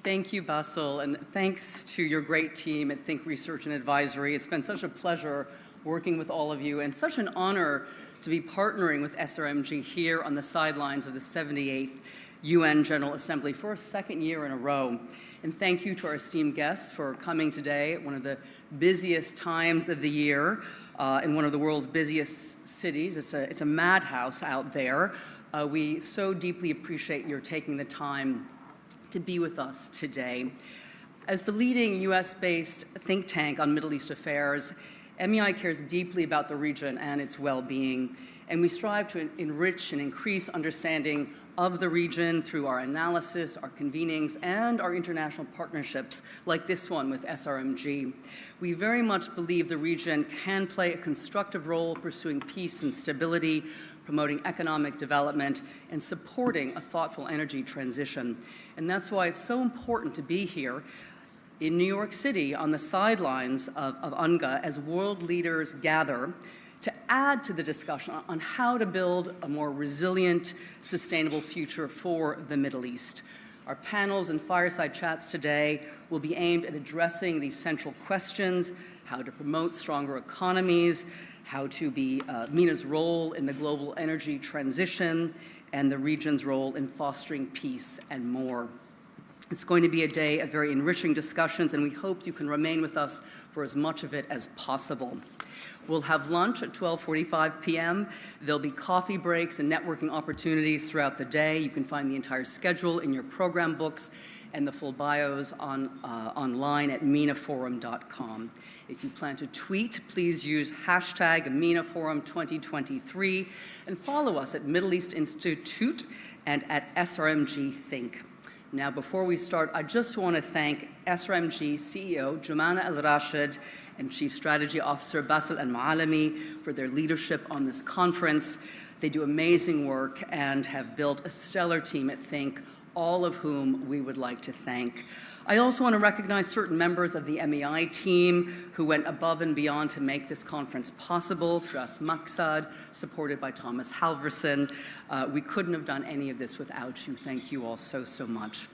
Thank you, Basil, and thanks to your great team at Think Research and Advisory. It's been such a pleasure working with all of you and such an honor to be partnering with SRMG here on the sidelines of the 78th UN General Assembly for a second year in a row. And thank you to our esteemed guests for coming today at one of the busiest times of the year in one of the world's busiest cities. It's a madhouse out there. We so deeply appreciate your taking the time to be with us today. As the leading US-based think tank on Middle East affairs, MEI cares deeply about the region and its well-being, and we strive to enrich and increase understanding of the region through our analysis, our convenings, and our international partnerships like this one with SRMG. We very much believe the region can play a constructive role pursuing peace and stability, promoting economic development, and supporting a thoughtful energy transition. And that's why it's so important to be here in New York City on the sidelines of UNGA as world leaders gather to add to the discussion on how to build a more resilient, sustainable future for the Middle East. Our panels and fireside chats today will be aimed at addressing these central questions: how to promote stronger economies, how to be MENA's role in the global energy transition, and the region's role in fostering peace, and more. It's going to be a day of very enriching discussions, and we hope you can remain with us for as much of it as possible. We'll have lunch at 12:45 p.m. There'll be coffee breaks and networking opportunities throughout the day. You can find the entire schedule in your program books and the full bios online at menaforum.com. If you plan to tweet, please use hashtag MENAForum2023 and follow us at Middle East Institute and at SRMG Think. Now, before we start, I just want to thank SRMG CEO Jumana Al-Rashid and Chief Strategy Officer Basil Al-Maalami for their leadership on this conference. They do amazing work and have built a stellar team at Think, all of whom we would like to thank. I also want to recognize certain members of the MEI team who went above and beyond to make this conference possible. Firas Maksad, supported by Thomas Halverson. We couldn't have done any of this without you. Thank you all so, so much.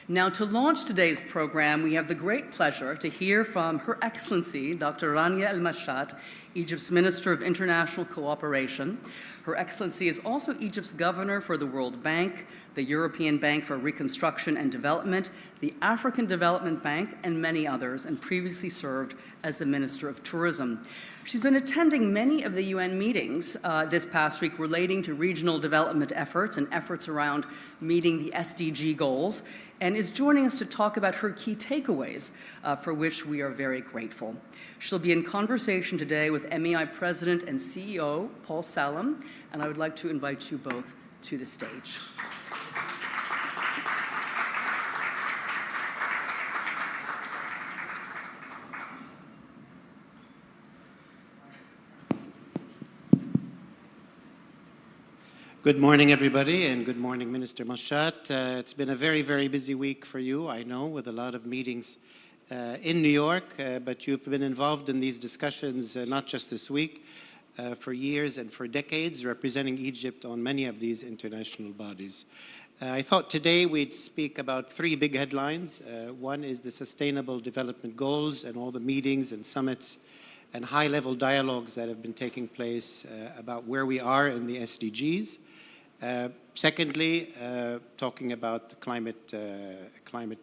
Now, to launch today's program, we have the great pleasure to hear from Her Excellency, Dr. Rانيا المشاط, Egypt's Minister of International Cooperation. Her Excellency is also Egypt's governor for the World Bank, the European Bank for Reconstruction and Development, the African Development Bank, and many others, and previously served as the Minister of Tourism. She's been attending many of the UN meetings this past week relating to regional development efforts and efforts around meeting the SDG goals, and is joining us to talk about her key takeaways, for which we are very grateful. She'll be in conversation today with MEI President and CEO Paul Salem, and I would like to invite you both to the stage. Good morning, everybody, and good morning, Minister Mushat. It's been a very, very busy week for you, I know, with a lot of meetings in New York, but you've been involved in these discussions not just this week, for years and for decades, representing Egypt on many of these international bodies. I thought today we'd speak about three big headlines. One is the Sustainable Development Goals and all the meetings and summits and high-level dialogues that have been taking place about where we are in the SDGs. Secondly, talking about climate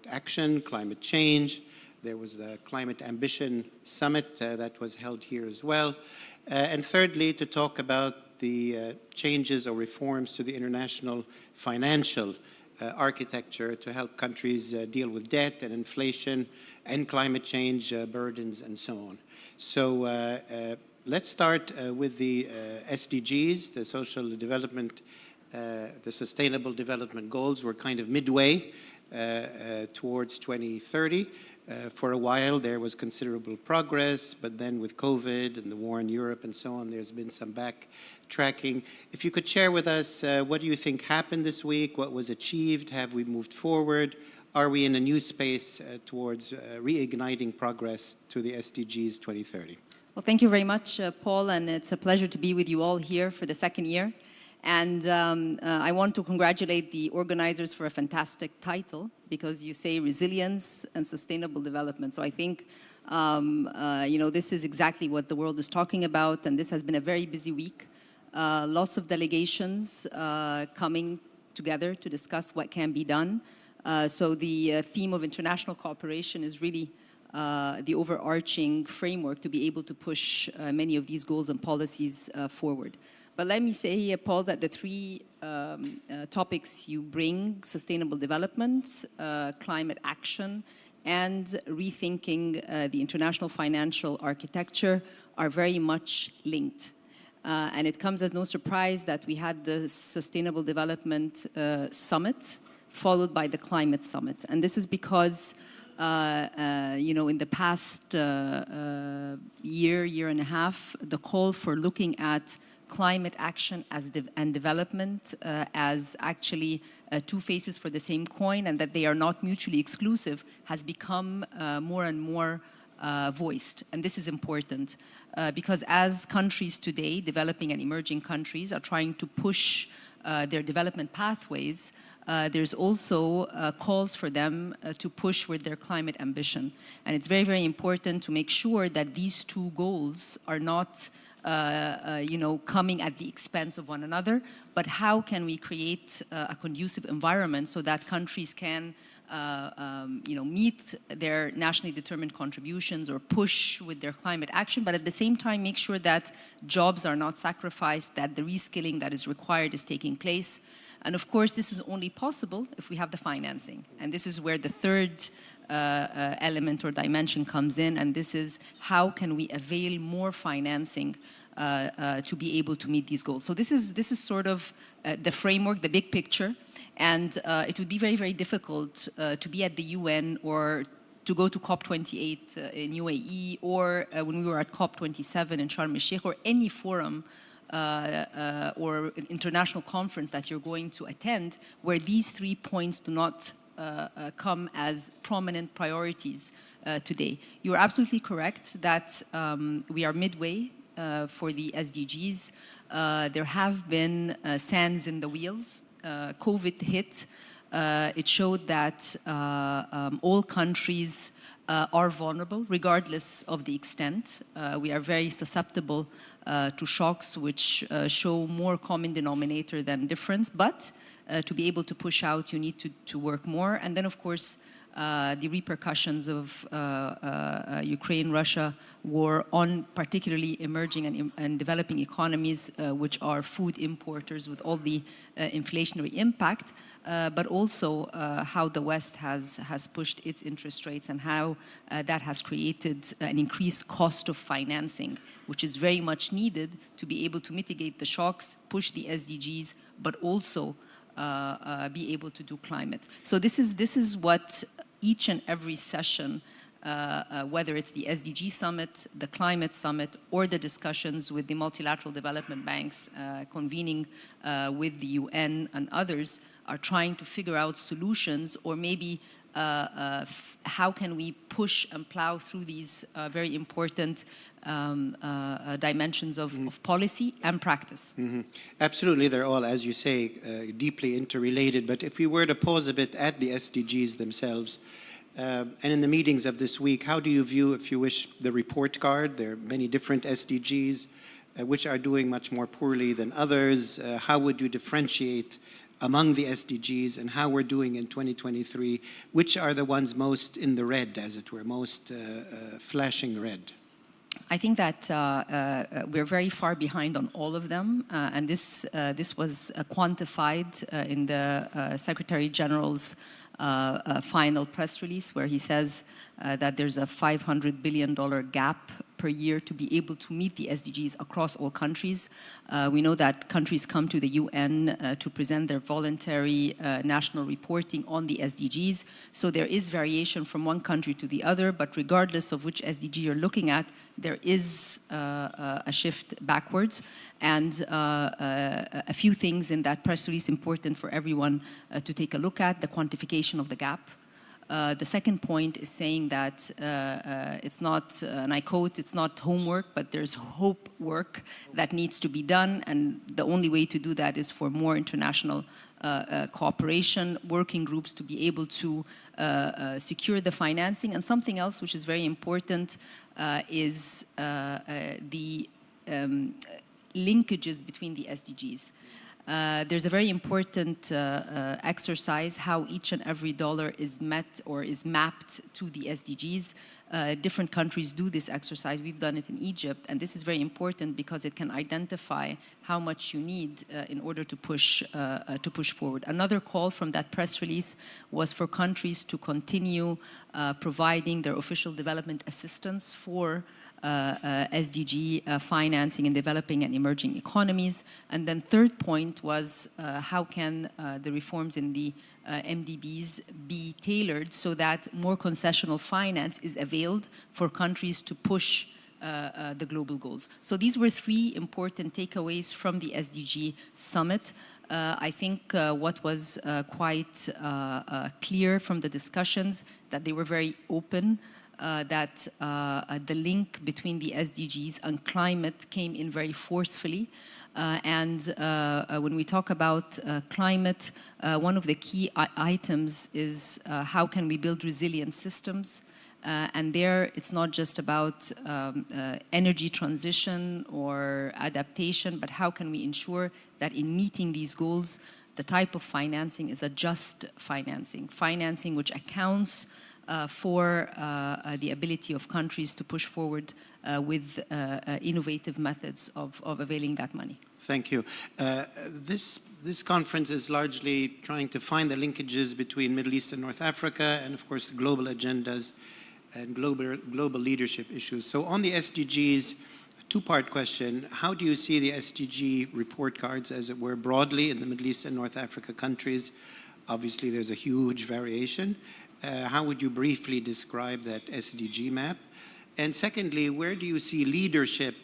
action, climate change. There was the Climate Ambition Summit that was held here as well. And thirdly, to talk about the changes or reforms to the international financial architecture to help countries deal with debt and inflation and climate change burdens and so on. So let's start with the SDGs, the social development, the Sustainable Development Goals. We're kind of midway towards 2030. For a while, there was considerable progress, but then with COVID and the war in Europe and so on, there's been some backtracking. If you could share with us, what do you think happened this week? What was achieved? Have we moved forward? Are we in a new space towards reigniting progress to the SDGs 2030? Well, thank you very much, Paul, and it's a pleasure to be with you all here for the second year. And I want to congratulate the organizers for a fantastic title, because you say resilience and sustainable development. So I think, this is exactly what the world is talking about, and this has been a very busy week. Lots of delegations coming together to discuss what can be done. So the theme of international cooperation is really the overarching framework to be able to push many of these goals and policies forward. But let me say, Paul, that the three topics you bring, sustainable development, climate action, and rethinking the international financial architecture, are very much linked. And it comes as no surprise that we had the Sustainable Development Summit, followed by the Climate Summit. And this is because, in the past year and a half, the call for looking at climate action and development as actually two faces for the same coin, and that they are not mutually exclusive, has become more and more voiced. And this is important because as countries today, developing and emerging countries, are trying to push their development pathways, there's also calls for them to push with their climate ambition. And it's very, very important to make sure that these two goals are not coming at the expense of one another, but how can we create a conducive environment so that countries can meet their nationally determined contributions or push with their climate action, but at the same time make sure that jobs are not sacrificed, that the reskilling that is required is taking place. And of course, this is only possible if we have the financing. And this is where the third element or dimension comes in, and this is how can we avail more financing to be able to meet these goals. So this is sort of the framework, the big picture, and it would be very, very difficult to be at the UN or to go to COP28 in UAE, or when we were at COP27 in Sharm el-Sheikh, or any forum or international conference that you're going to attend, where these 3 points do not come as prominent priorities today. You're absolutely correct that we are midway for the SDGs. There have been sands in the wheels. COVID hit. It showed that all countries are vulnerable, regardless of the extent. We are very susceptible to shocks which show more common denominator than difference, but to be able to push out, you need to work more. And then, of course, the repercussions of Ukraine-Russia war on particularly emerging and developing economies, which are food importers with all the inflationary impact, but also how the West has pushed its interest rates and how that has created an increased cost of financing, which is very much needed to be able to mitigate the shocks, push the SDGs, but also be able to do climate. So this is what each and every session, whether it's the SDG summit, the climate summit, or the discussions with the multilateral development banks convening with the UN and others, are trying to figure out solutions, or maybe how can we push and plow through these very important dimensions of policy and practice. Mm-hmm. Absolutely, they're all, as you say, deeply interrelated. But if we were to pause a bit at the SDGs themselves, and in the meetings of this week, how do you view, if you wish, the report card? There are many different SDGs, which are doing much more poorly than others. How would you differentiate among the SDGs and how we're doing in 2023? Which are the ones most in the red, as it were, most flashing red? I think that we're very far behind on all of them, and this was quantified in the Secretary General's final press release, where he says that there's a $500 billion gap per year to be able to meet the SDGs across all countries. We know that countries come to the UN to present their voluntary national reporting on the SDGs. So there is variation from one country to the other, but regardless of which SDG you're looking at, there is a shift backwards. And a few things in that press release important for everyone to take a look at: the quantification of the gap, The second point is saying that it's not, and I quote, it's not homework, but there's hope work that needs to be done, and the only way to do that is for more international cooperation, working groups to be able to secure the financing. And something else which is very important is the linkages between the SDGs. There's a very important exercise how each and every dollar is met or is mapped to the SDGs. Different countries do this exercise. We've done it in Egypt, and this is very important because it can identify how much you need in order to push forward. Another call from that press release was for countries to continue providing their official development assistance for SDG financing in developing and emerging economies. And then third point was how can the reforms in the MDBs be tailored so that more concessional finance is availed for countries to push the global goals. So these were three important takeaways from the SDG summit. I think what was quite clear from the discussions that they were very open, that the link between the SDGs and climate came in very forcefully. And when we talk about climate, one of the key items is how can we build resilient systems. And there, it's not just about energy transition or adaptation, but how can we ensure that in meeting these goals, the type of financing is a just financing, financing which accounts for the ability of countries to push forward with innovative methods of availing that money. Thank you. This conference is largely trying to find the linkages between Middle East and North Africa and, of course, the global agendas and global leadership issues. So on the SDGs, a two-part question. How do you see the SDG report cards, as it were, broadly in the Middle East and North Africa countries? Obviously, there's a huge variation. How would you briefly describe that SDG map? And secondly, where do you see leadership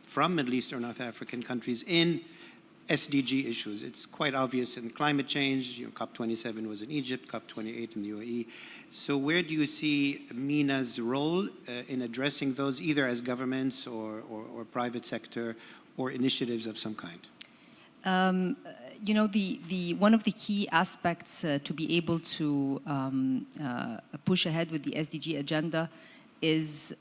from Middle East or North African countries in SDG issues? It's quite obvious in climate change. You know, COP27 was in Egypt, COP28 in the UAE. So where do you see MENA's role in addressing those, either as governments or private sector or initiatives of some kind? You know, one of the key aspects to be able to push ahead with the SDG agenda is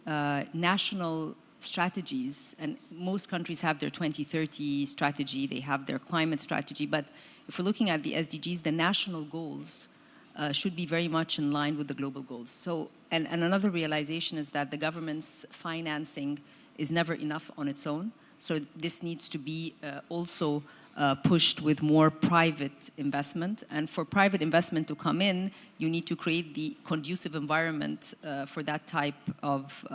national strategies. And most countries have their 2030 strategy, they have their climate strategy, but if we're looking at the SDGs, the national goals should be very much in line with the global goals. So, and another realization is that the government's financing is never enough on its own. So this needs to be also pushed with more private investment. And for private investment to come in, you need to create the conducive environment for that type of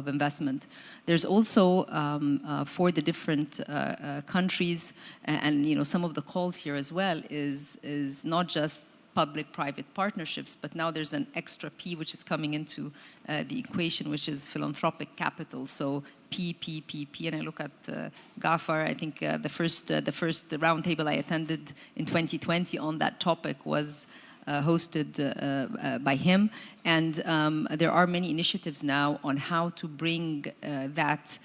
investment. There's also, for the different countries, and you know, some of the calls here as well, is not just public-private partnerships, but now there's an extra P which is coming into the equation, which is philanthropic capital. So P, and I look at Gafar. I think the first roundtable I attended in 2020 on that topic was hosted by him. And there are many initiatives now on how to bring that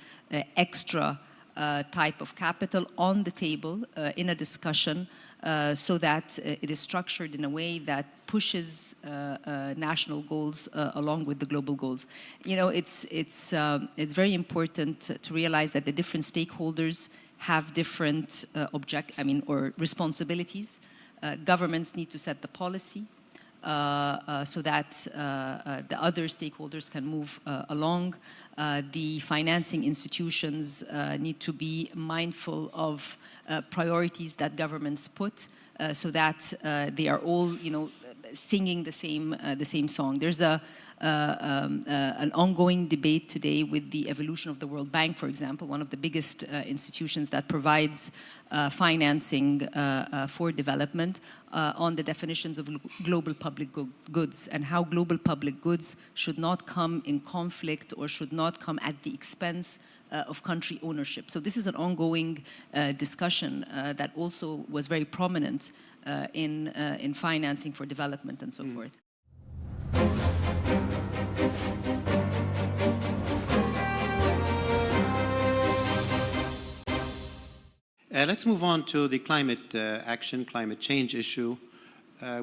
extra type of capital on the table in a discussion so that it is structured in a way that pushes national goals along with the global goals. You know, it's very important to realize that the different stakeholders have different or responsibilities. Governments need to set the policy so that the other stakeholders can move along. The financing institutions need to be mindful of priorities that governments put so that they are all, you know, singing the same song. There's an ongoing debate today with the evolution of the World Bank, for example, one of the biggest institutions that provides financing for development, on the definitions of global public goods and how global public goods should not come in conflict or should not come at the expense of country ownership. So this is an ongoing discussion that also was very prominent in financing for development and so forth. Let's move on to the climate action, climate change issue.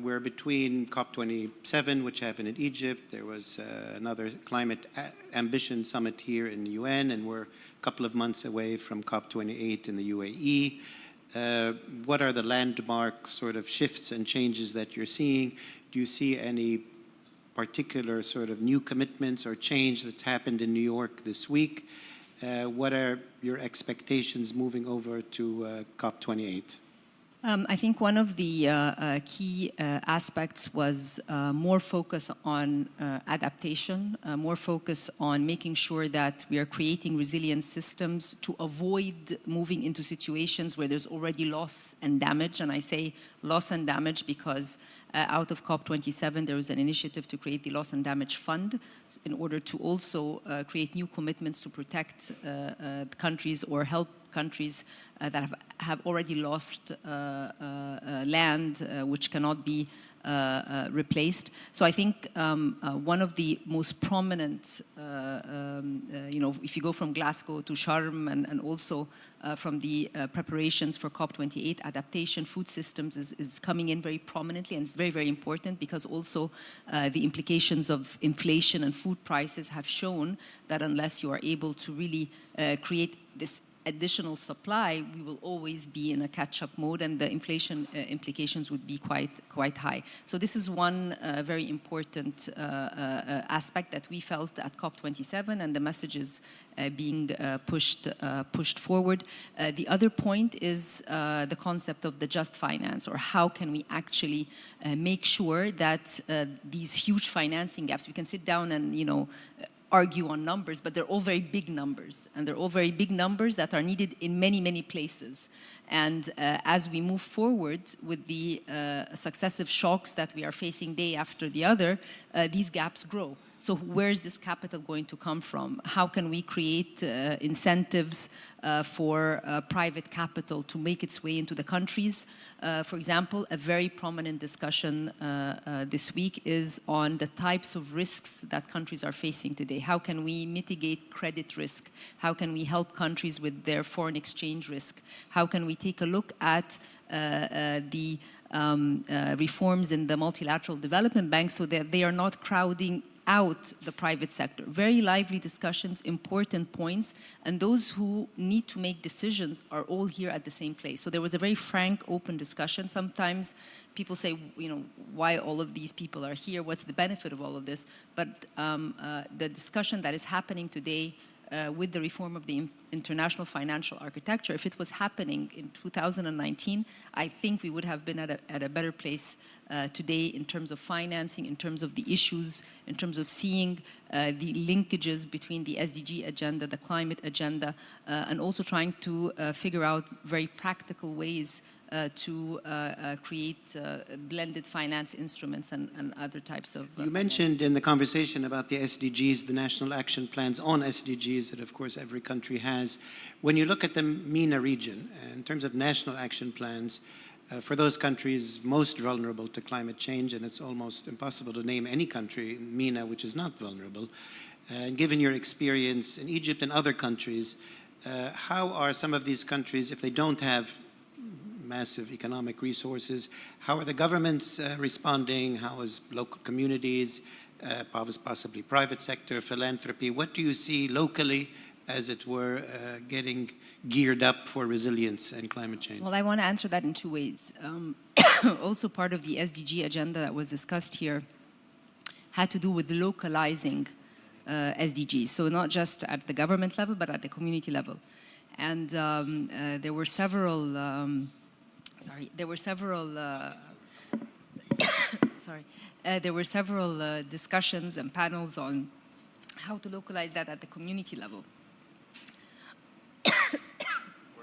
We're between COP27, which happened in Egypt. There was another climate ambition summit here in the UN, and we're a couple of months away from COP28 in the UAE. What are the landmark sort of shifts and changes that you're seeing? Do you see any particular sort of new commitments or change that's happened in New York this week? What are your expectations moving over to COP28? I think one of the key aspects was more focus on adaptation, more focus on making sure that we are creating resilient systems to avoid moving into situations where there's already loss and damage. And I say loss and damage because out of COP27, there was an initiative to create the Loss and Damage Fund in order to also create new commitments to protect countries or help countries that have already lost land which cannot be replaced. So I think one of the most prominent, if you go from Glasgow to Sharm and also from the preparations for COP28, adaptation, food systems is coming in very prominently, and it's very, very important because also the implications of inflation and food prices have shown that unless you are able to really create this additional supply, we will always be in a catch-up mode, and the inflation implications would be quite high. So this is one very important aspect that we felt at COP27, and the message is being pushed forward. The other point is the concept of the just finance, or how can we actually make sure that these huge financing gaps, we can sit down and argue on numbers, but they're all very big numbers, and they're all very big numbers that are needed in many, many places. And as we move forward with the successive shocks that we are facing day after the other, these gaps grow. So where is this capital going to come from? How can we create incentives for private capital to make its way into the countries? For example, a very prominent discussion this week is on the types of risks that countries are facing today. How can we mitigate credit risk? How can we help countries with their foreign exchange risk? How can we take a look at the reforms in the multilateral development banks so that they are not crowding out the private sector? Very lively discussions, important points, and those who need to make decisions are all here at the same place. So there was a very frank, open discussion. Sometimes people say, why all of these people are here? What's the benefit of all of this? But the discussion that is happening today with the reform of the international financial architecture, if it was happening in 2019, I think we would have been at a better place today in terms of financing, in terms of the issues, in terms of seeing the linkages between the SDG agenda, the climate agenda, and also trying to figure out very practical ways to create blended finance instruments and other types of... You mentioned in the conversation about the SDGs, the national action plans on SDGs that, of course, every country has. When you look at the MENA region, in terms of national action plans, for those countries most vulnerable to climate change, and it's almost impossible to name any country in MENA which is not vulnerable, and given your experience in Egypt and other countries, how are some of these countries, if they don't have massive economic resources, how are the governments responding? How is local communities, possibly private sector, philanthropy? What do you see locally, as it were, getting geared up for resilience and climate change? Well, I want to answer that in two ways. Also, part of the SDG agenda that was discussed here had to do with localizing SDGs. So not just at the government level, but at the community level. And there were several discussions and panels on how to localize that at the community level. We're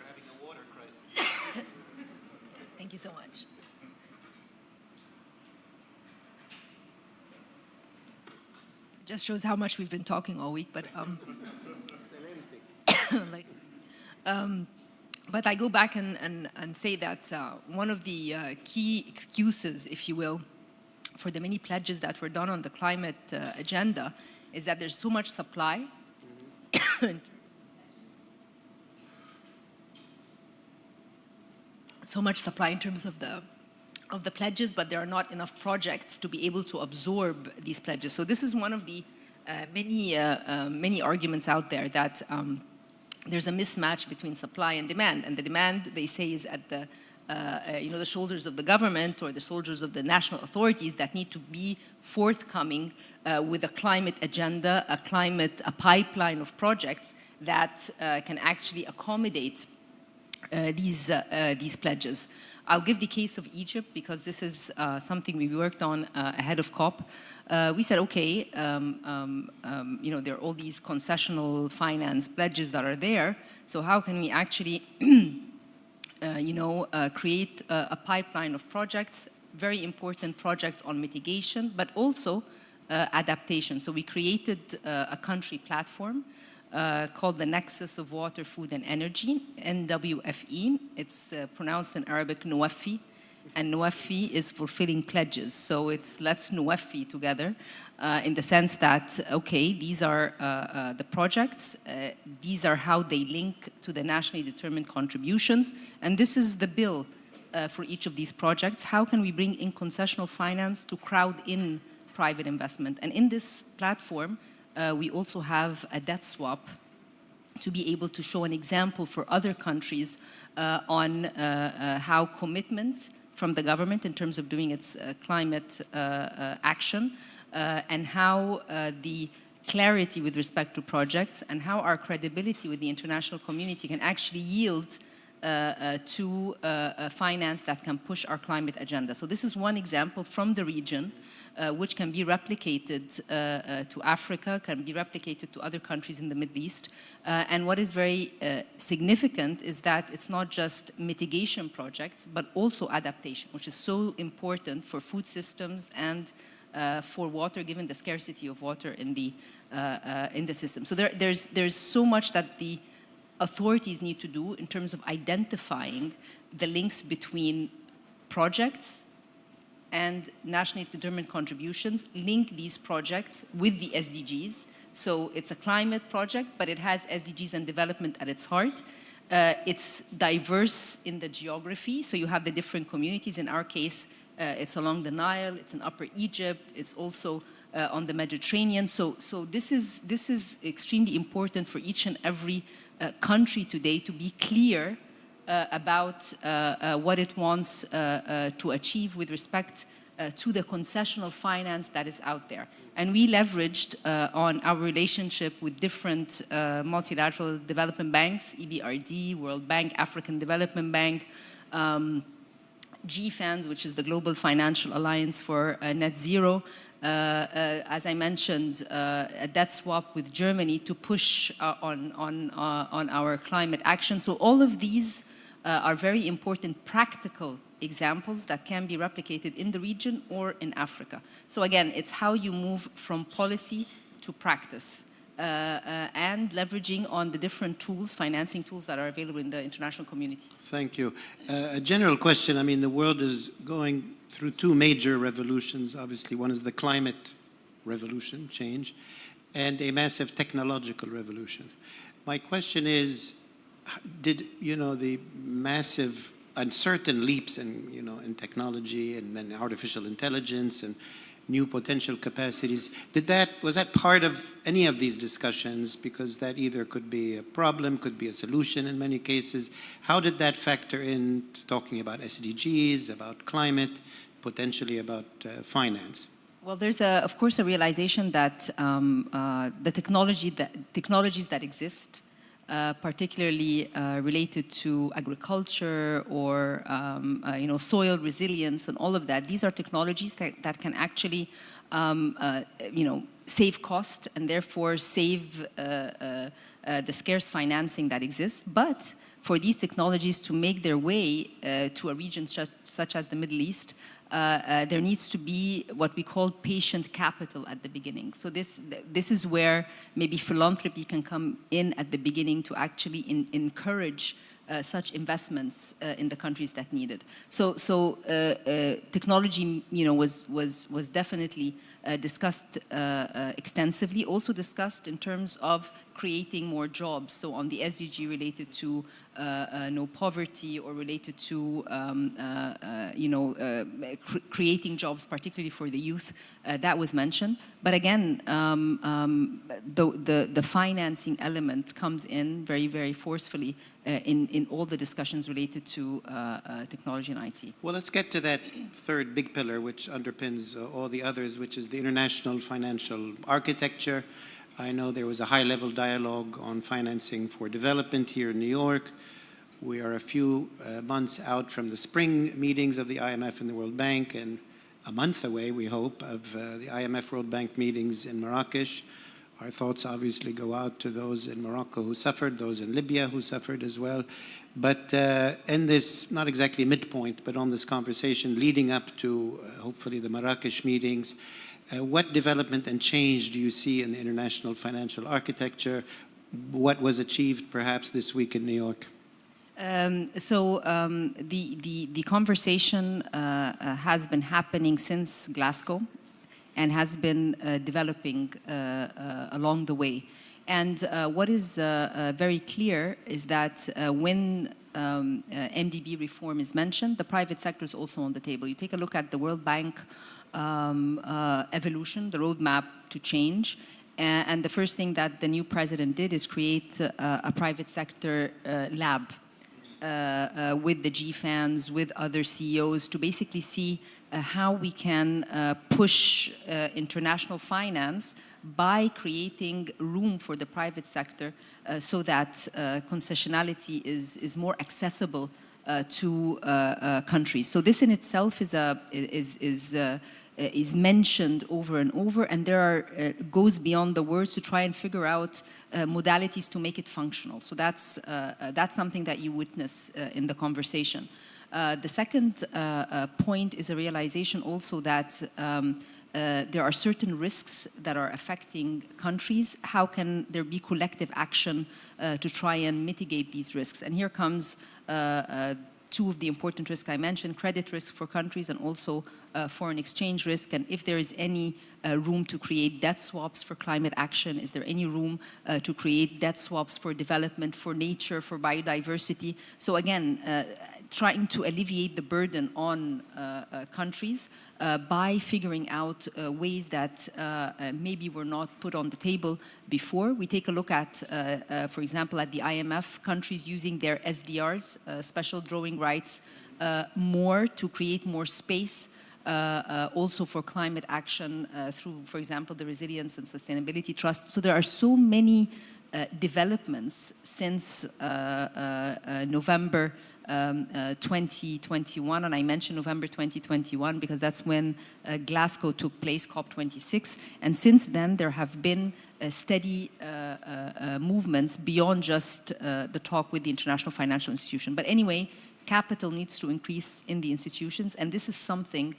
having a water crisis. Thank you so much. It just shows how much we've been talking all week, but but I go back and say that one of the key excuses, if you will, for the many pledges that were done on the climate agenda is that there's so much supply. So much supply in terms of the pledges, but there are not enough projects to be able to absorb these pledges. So this is one of the many arguments out there that there's a mismatch between supply and demand. And the demand, they say, is at the the shoulders of the government or the shoulders of the national authorities that need to be forthcoming with a climate agenda, a pipeline of projects that can actually accommodate these pledges. I'll give the case of Egypt because this is something we worked on ahead of COP. We said, okay, there are all these concessional finance pledges that are there. So how can we actually, create a pipeline of projects, very important projects on mitigation, but also adaptation. So we created a country platform called the Nexus of Water, Food and Energy, NWFE. It's pronounced in Arabic Nuwafi, and Nuwafi is fulfilling pledges. So it's let's Nuwafi together in the sense that, okay, these are the projects, these are how they link to the nationally determined contributions, and this is the bill for each of these projects. How can we bring in concessional finance to crowd in private investment? And in this platform, we also have a debt swap to be able to show an example for other countries on how commitment from the government in terms of doing its climate action and how the clarity with respect to projects and how our credibility with the international community can actually yield to finance that can push our climate agenda. So this is one example from the region which can be replicated to Africa, can be replicated to other countries in the Middle East. And what is very significant is that it's not just mitigation projects, but also adaptation, which is so important for food systems and for water, given the scarcity of water in the system. So there's so much that the authorities need to do in terms of identifying the links between projects and nationally determined contributions, link these projects with the SDGs. So it's a climate project, but it has SDGs and development at its heart. It's diverse in the geography, so you have the different communities. In our case, it's along the Nile, it's in Upper Egypt, it's also on the Mediterranean. So this is extremely important for each and every country today to be clear about what it wants to achieve with respect to the concessional finance that is out there. And we leveraged on our relationship with different multilateral development banks, EBRD, World Bank, African Development Bank, GFANZ, which is the Global Financial Alliance for Net Zero, as I mentioned, a debt swap with Germany to push on our climate action. So all of these are very important practical examples that can be replicated in the region or in Africa. So again, it's how you move from policy to practice and leveraging on the different tools, financing tools that are available in the international community. Thank you. A general question. I mean, the world is going through two major revolutions. Obviously, one is the climate revolution, change, and a massive technological revolution. My question is, did the massive uncertain leaps in technology and then artificial intelligence and new potential capacities, was that part of any of these discussions? Because that either could be a problem, could be a solution in many cases. How did that factor in to talking about SDGs, about climate, potentially about finance? Well, there's of course a realization that the technologies that exist, particularly related to agriculture or soil resilience and all of that. These are technologies that can actually save cost and therefore save the scarce financing that exists. But for these technologies to make their way to a region such as the Middle East, there needs to be what we call patient capital at the beginning. So this is where maybe philanthropy can come in at the beginning to actually encourage such investments in the countries that need it. So technology, was definitely discussed extensively, also discussed in terms of creating more jobs. So on the SDG related to no poverty, or related to creating jobs, particularly for the youth, that was mentioned. But again, the financing element comes in very, very forcefully in all the discussions related to technology and IT. Well, let's get to that third big pillar, which underpins all the others, which is the international financial architecture. I know there was a high-level dialogue on financing for development here in New York. We are a few months out from the spring meetings of the IMF and the World Bank, and a month away, we hope, of the IMF World Bank meetings in Marrakesh. Our thoughts obviously go out to those in Morocco who suffered, those in Libya who suffered as well. But in this, not exactly midpoint, but on this conversation leading up to hopefully the Marrakesh meetings, what development and change do you see in the international financial architecture? What was achieved perhaps this week in New York? The conversation has been happening since Glasgow and has been developing along the way. And what is very clear is that when MDB reform is mentioned, the private sector is also on the table. You take a look at the World Bank evolution, the roadmap to change, and the first thing that the new president did is create a private sector lab with the GFANs, with other CEOs, to basically see how we can push international finance by creating room for the private sector so that concessionality is more accessible to countries. So this in itself is mentioned over and over, and there are goes beyond the words to try and figure out modalities to make it functional. So that's something that you witness in the conversation. The second point is a realization also that there are certain risks that are affecting countries. How can there be collective action to try and mitigate these risks? And here comes two of the important risks I mentioned: credit risk for countries and also foreign exchange risk. And if there is any room to create debt swaps for climate action, is there any room to create debt swaps for development, for nature, for biodiversity? So again, trying to alleviate the burden on countries by figuring out ways that maybe were not put on the table before. We take a look at, for example, at the IMF, countries using their SDRs, special drawing rights, more to create more space also for climate action through, for example, the Resilience and Sustainability Trust. So there are so many developments since November 2021, and I mentioned November 2021 because that's when Glasgow took place, COP26, and since then there have been steady movements beyond just the talk with the international financial institution. But anyway, capital needs to increase in the institutions, and this is something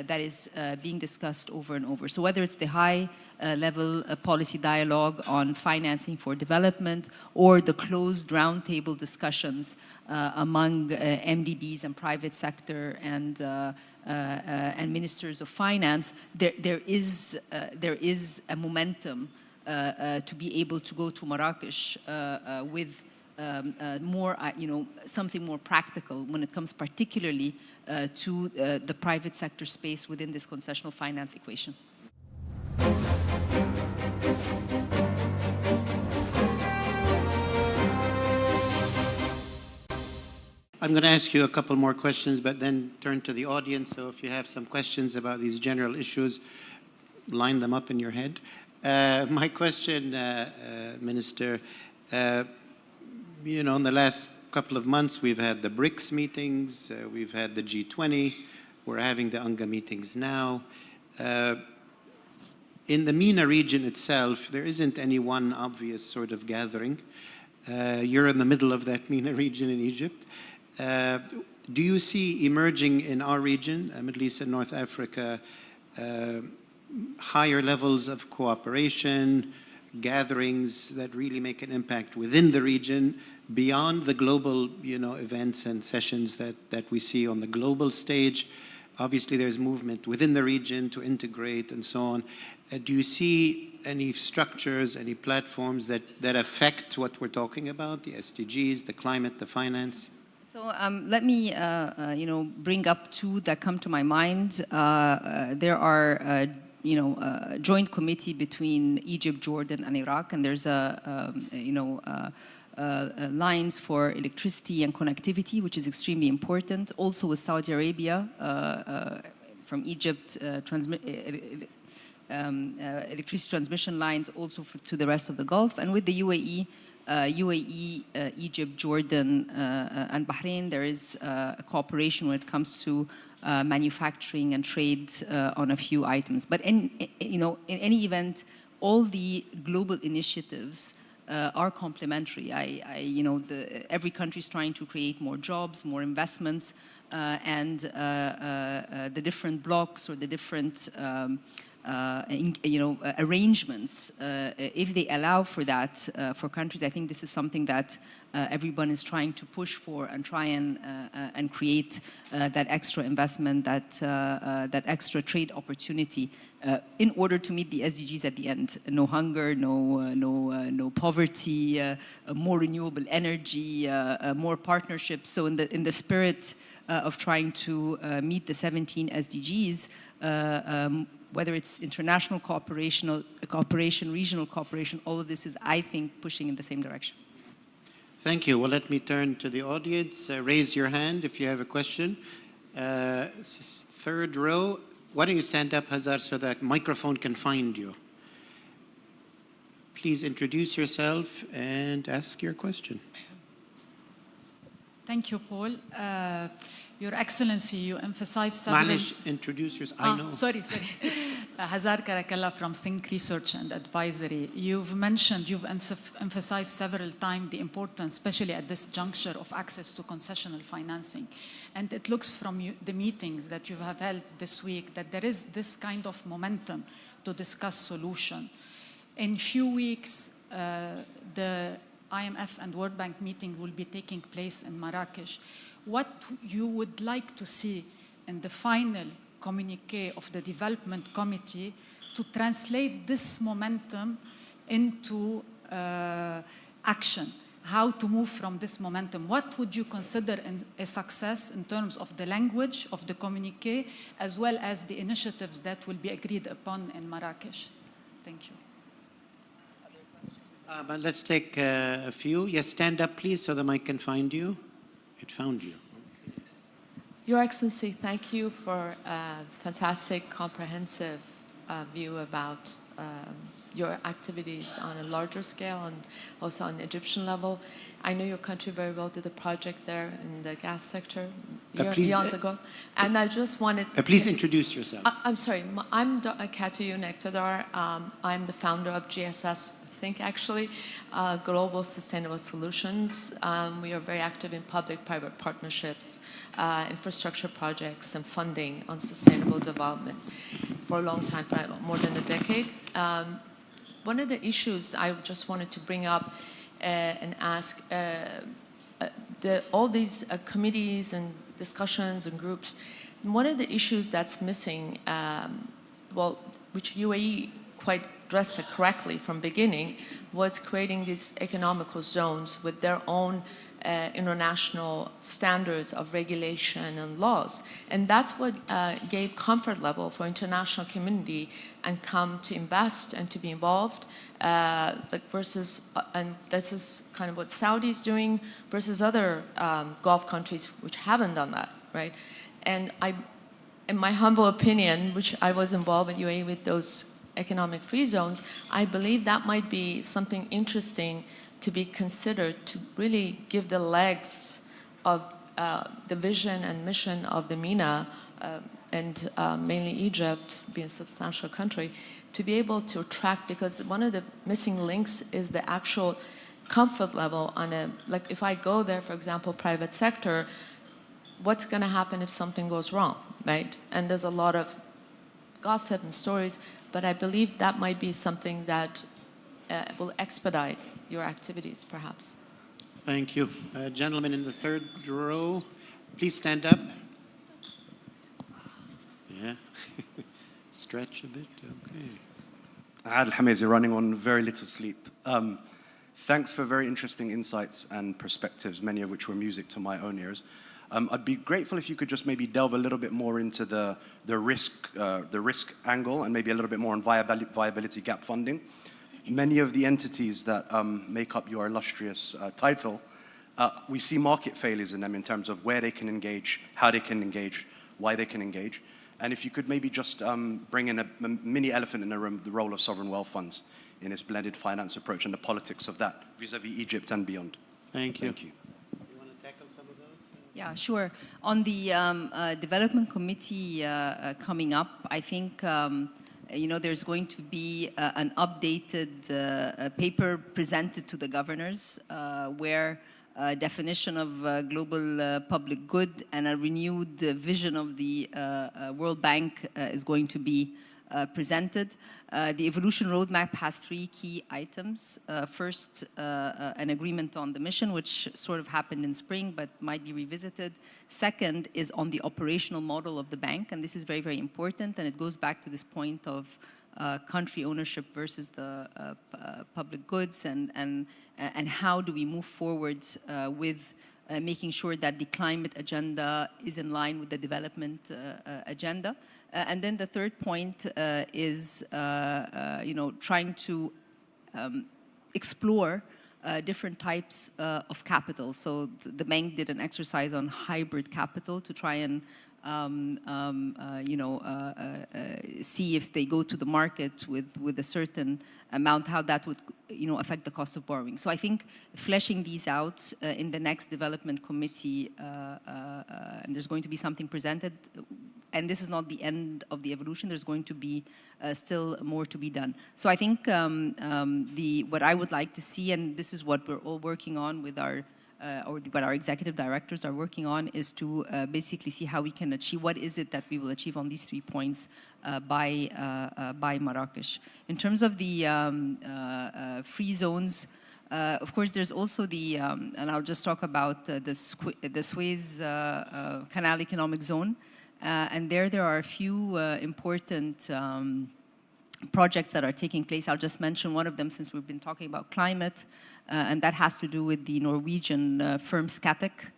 that is being discussed over and over. So whether it's the high-level policy dialogue on financing for development or the closed roundtable discussions among MDBs and private sector and ministers of finance, there is a momentum to be able to go to Marrakesh with more, something more practical when it comes particularly to the private sector space within this concessional finance equation. I'm going to ask you a couple more questions, but then turn to the audience. So if you have some questions about these general issues, line them up in your head. My question, Minister, in the last couple of months, we've had the BRICS meetings, we've had the G20, we're having the UNGA meetings now. In the MENA region itself, there isn't any one obvious sort of gathering. You're in the middle of that MENA region in Egypt. Do you see emerging in our region, Middle East and North Africa, higher levels of cooperation, gatherings that really make an impact within the region beyond the global, events and sessions that we see on the global stage. Obviously, there's movement within the region to integrate and so on. Do you see any structures, any platforms that affect what we're talking about, the SDGs, the climate, the finance? So let me, bring up two that come to my mind. There are, a joint committee between Egypt, Jordan, and Iraq, and there's lines for electricity and connectivity, which is extremely important. Also with Saudi Arabia, from Egypt, electricity transmission lines also to the rest of the Gulf. And with the UAE, Egypt, Jordan, and Bahrain, there is a cooperation when it comes to manufacturing and trade on a few items. But in any event, all the global initiatives are complementary. Every country is trying to create more jobs, more investments, and the different blocks or the different arrangements, if they allow for that for countries, I think this is something that everyone is trying to push for and try and create that extra investment, that extra trade opportunity in order to meet the SDGs at the end. No hunger, no poverty, more renewable energy, more partnerships. So in the spirit of trying to meet the 17 SDGs, whether it's international cooperation, regional cooperation, all of this is, I think, pushing in the same direction. Thank you. Well, let me turn to the audience. Raise your hand if you have a question. Third row. Why don't you stand up, Hazar, so that microphone can find you. Please introduce yourself and ask your question. Thank you, Paul. Your Excellency, you emphasized several... Manish, introduce yourself. I know. Sorry. Hazar Karakalla from Think Research and Advisory. You've emphasized several times the importance, especially at this juncture, of access to concessional financing. And it looks from the meetings that you have held this week that there is this kind of momentum to discuss solution. In few weeks, the IMF and World Bank meeting will be taking place in Marrakesh. What you would like to see in the final communiqué of the Development Committee to translate this momentum into action? How to move from this momentum? What would you consider a success in terms of the language of the communiqué, as well as the initiatives that will be agreed upon in Marrakesh? Thank you. But let's take a few. Yes, stand up, please, so the mic can find you. It found you. Okay. Your Excellency, thank you for a fantastic, comprehensive view about your activities on a larger scale and also on the Egyptian level. I know your country very well, did a project there in the gas sector years ago. And I just wanted... please introduce yourself. I'm sorry, I'm Katiyu Nektadar. I'm the founder of GSS Think, actually, Global Sustainable Solutions. We are very active in public-private partnerships, infrastructure projects, and funding on sustainable development for a long time, for more than a decade. One of the issues I just wanted to bring up and ask, all these committees and discussions and groups, one of the issues that's missing, which UAE quite addressed it correctly from beginning, was creating these economical zones with their own international standards of regulation and laws. And that's what gave comfort level for international community and come to invest and to be involved, versus, and this is kind of what Saudi is doing, versus other Gulf countries which haven't done that, right? And in my humble opinion, which I was involved in UAE with those economic free zones, I believe that might be something interesting to be considered to really give the legs of the vision and mission of the MENA and mainly Egypt, being a substantial country, to be able to attract, because one of the missing links is the actual comfort level on a, like if I go there, for example, private sector, what's going to happen if something goes wrong, right? And there's a lot of gossip and stories, but I believe that might be something that will expedite your activities, perhaps. Thank you. Gentleman in the third row, please stand up. Yeah. Stretch a bit, okay. Adel Hamazi, running on very little sleep. Thanks for very interesting insights and perspectives, many of which were music to my own ears. I'd be grateful if you could just maybe delve a little bit more into the risk angle and maybe a little bit more on viability gap funding. Many of the entities that make up your illustrious title, we see market failures in them in terms of where they can engage, how they can engage, why they can engage. And if you could maybe just bring in a mini elephant in the room, the role of sovereign wealth funds in its blended finance approach and the politics of that vis-a-vis Egypt and beyond. Thank you. Thank you. You want to tackle some of those? Yeah, sure. On the development committee coming up, I think there's going to be an updated paper presented to the governors where a definition of global public good and a renewed vision of the World Bank is going to be presented. The evolution roadmap has 3 key items. First, an agreement on the mission, which sort of happened in spring but might be revisited. Second is on the operational model of the bank, and this is very, very important, and it goes back to this point of country ownership versus the public goods, and how do we move forward with making sure that the climate agenda is in line with the development agenda. And then the third point is, trying to explore different types of capital. So the bank did an exercise on hybrid capital to try and see if they go to the market with a certain amount, how that would affect the cost of borrowing. So I think fleshing these out in the next development committee, and there's going to be something presented, and this is not the end of the evolution, there's going to be still more to be done. So I think what I would like to see, and this is what we're all working on with our what our executive directors are working on, is to basically see how we can achieve, what is it that we will achieve on these 3 points by Marrakesh. In terms of the free zones, of course, there's also the, and I'll just talk about the Suez Canal Economic Zone. And there are a few important projects that are taking place. I'll just mention one of them since we've been talking about climate, and that has to do with the Norwegian firm Scatec.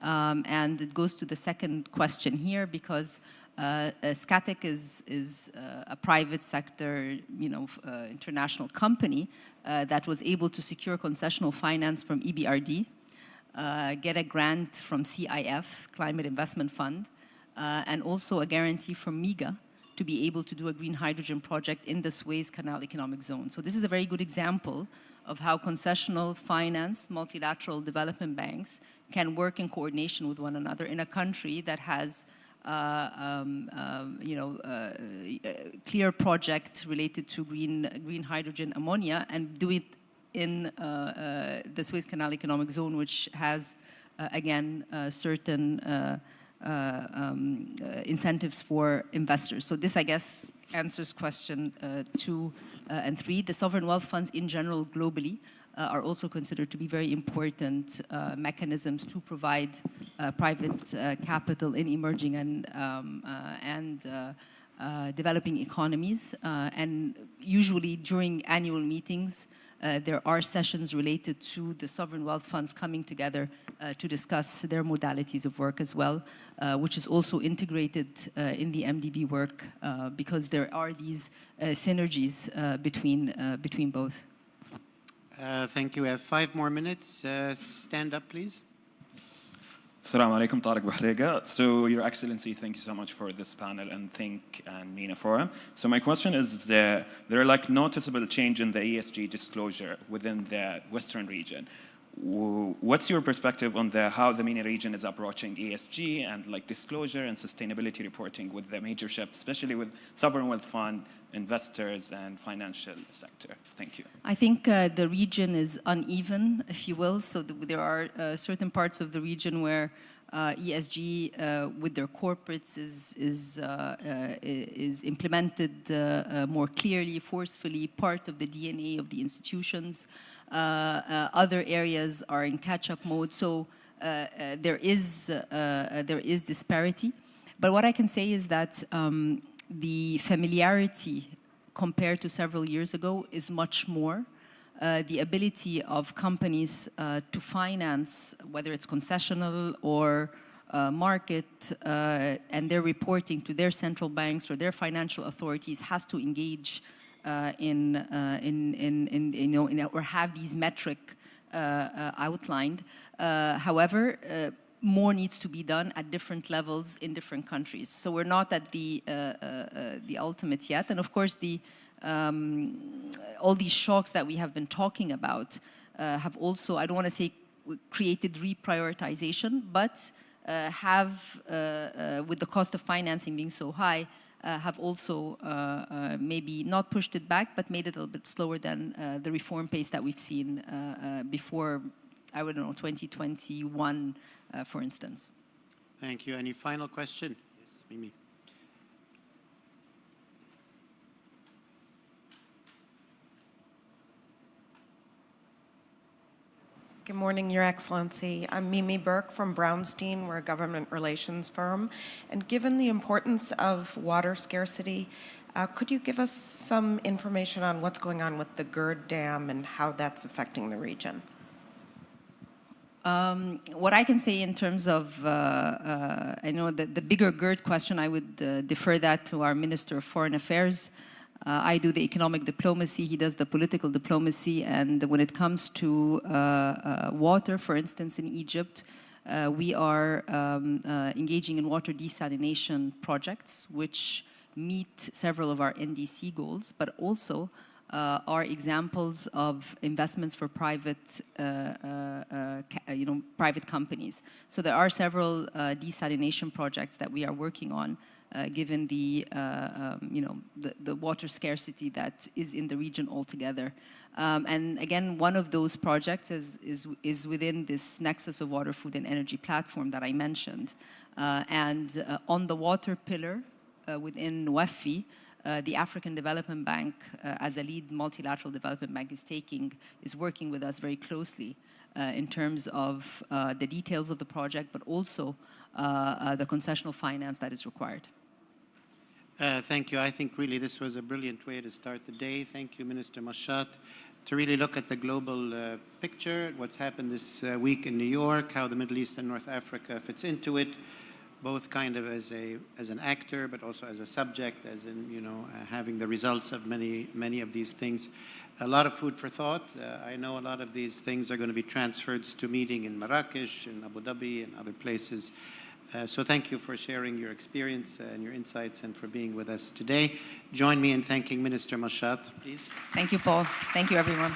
And it goes to the second question here, because Scatec is a private sector, international company that was able to secure concessional finance from EBRD, get a grant from CIF, Climate Investment Fund, and also a guarantee from MIGA to be able to do a green hydrogen project in the Suez Canal Economic Zone. So this is a very good example of how concessional finance, multilateral development banks can work in coordination with one another in a country that has clear project related to green hydrogen ammonia, and do it in the Suez Canal Economic Zone, which has, again, certain incentives for investors. So this, I guess, answers question 2 and 3. The sovereign wealth funds in general globally are also considered to be very important mechanisms to provide private capital in emerging and developing economies. And usually during annual meetings, there are sessions related to the sovereign wealth funds coming together to discuss their modalities of work as well, which is also integrated in the MDB work because there are these synergies between both. Thank you. We have 5 more minutes. Stand up, please. Assalamu alaikum, Tariq Bahrega. So, Your Excellency, thank you so much for this panel and Think and MENA Forum. So my question is, there are like noticeable change in the ESG disclosure within the Western region. What's your perspective on how the MENA region is approaching ESG and like disclosure and sustainability reporting with the major shift, especially with sovereign wealth fund, investors, and financial sector? Thank you. I think the region is uneven, if you will. So there are certain parts of the region where ESG with their corporates is implemented more clearly, forcefully, part of the DNA of the institutions. Other areas are in catch-up mode, so there is disparity. But what I can say is that the familiarity compared to several years ago is much more. The ability of companies to finance, whether it's concessional or market, and their reporting to their central banks or their financial authorities has to engage or have these metric outlined. However, more needs to be done at different levels in different countries. So we're not at the ultimate yet, and of course all these shocks that we have been talking about have also, I don't want to say created reprioritization, but have, with the cost of financing being so high, have also maybe not pushed it back, but made it a little bit slower than the reform pace that we've seen before, I don't know, 2021, for instance. Thank you. Any final question? Yes, Mimi. Good morning, Your Excellency. I'm Mimi Burke from Brownstein. We're a government relations firm. And given the importance of water scarcity, could you give us some information on what's going on with the GERD Dam and how that's affecting the region? What I can say in terms of, I know that the bigger GERD question, I would defer that to our Minister of Foreign Affairs. I do the economic diplomacy, he does the political diplomacy, and when it comes to water, for instance, in Egypt, we are engaging in water desalination projects, which meet several of our NDC goals, but also are examples of investments for private, private companies. So there are several desalination projects that we are working on, given the water scarcity that is in the region altogether. And again, one of those projects is within this nexus of water, food, and energy platform that I mentioned. And on the water pillar within WEFI, the African Development Bank, as a lead multilateral development bank, is working with us very closely in terms of the details of the project, but also the concessional finance that is required. Thank you. I think really this was a brilliant way to start the day. Thank you, Minister Mushat, to really look at the global picture, what's happened this week in New York, how the Middle East and North Africa fits into it, both kind of as an actor, but also as a subject, as in, having the results of many of these things. A lot of food for thought. I know a lot of these things are going to be transferred to meeting in Marrakesh, in Abu Dhabi, and other places. So thank you for sharing your experience and your insights and for being with us today. Join me in thanking Minister Mushat, please. Thank you, Paul. Thank you, everyone.